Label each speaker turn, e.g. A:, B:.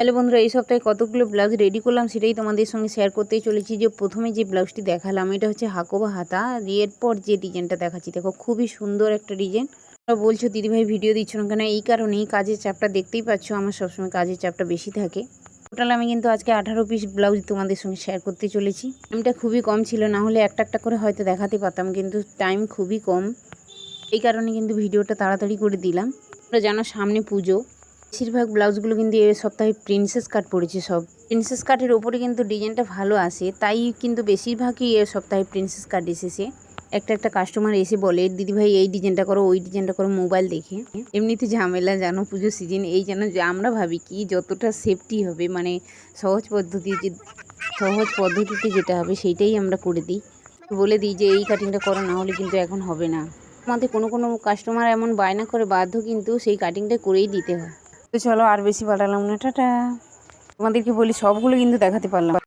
A: Hello বন্ধুরা, এই সপ্তাহে কতগুলো ব্লাউজ রেডি করলাম সেটাই তোমাদের সঙ্গে শেয়ার করতেই চলেছি। যে প্রথমে যে ব্লাউজটি দেখালাম এটা হচ্ছে হাকোবা হাতা, এরপর যে ডিজাইনটা দেখাচ্ছি দেখো খুবই সুন্দর একটা ডিজাইন। তোমরা বলছো দিদিভাই ভিডিও দিচ্ছ না কেন? এই কারণেই, কাজের চাপটা দেখতেই পাচ্ছ, আমার সবসময় কাজের চাপটা বেশি থাকে। টোটাল আমি কিন্তু আজকে 18 পিস ব্লাউজ তোমাদের সঙ্গে শেয়ার করতে চলেছি। টাইমটা খুবই কম ছিল, না হলে একটা একটা করে হয়তো দেখাতে পারতাম, কিন্তু টাইম খুবই কম। এই কারণে কিন্তু ভিডিওটা তাড়াতাড়ি করে দিলাম। তোমরা জানো সামনে পুজো, বেশিরভাগ ব্লাউজগুলো কিন্তু এ সপ্তাহে প্রিন্সেস কাট পড়েছে। সব প্রিন্সেস কাটের ওপরে কিন্তু ডিজাইনটা ভালো আসে, তাই কিন্তু বেশিরভাগই এ সপ্তাহে প্রিন্সেস কাট এসেছে। একটা একটা কাস্টমার এসে বলে দিদিভাই এই ডিজাইনটা করো, ওই ডিজাইনটা করো, মোবাইল দেখে। এমনিতে ঝামেলা জানো, পুজো সিজন। এই যেন যে আমরা ভাবি কি যতটা সেফটি হবে, মানে সহজ পদ্ধতিতে যেটা হবে সেইটাই আমরা করে দিই, বলে দিই যে এই কাটিংটা করো, না হলে কিন্তু এখন হবে না। আমাদের কোনো কোনো কাস্টমার এমন বায়না করে বাধ্য কিন্তু সেই কাটিংটা করেই দিতে হয়। তো চলো আর বেশি বাড়ালাম না, টাটা। তোমাদেরকে বলি সবগুলো কিন্তু দেখাতে পারলাম।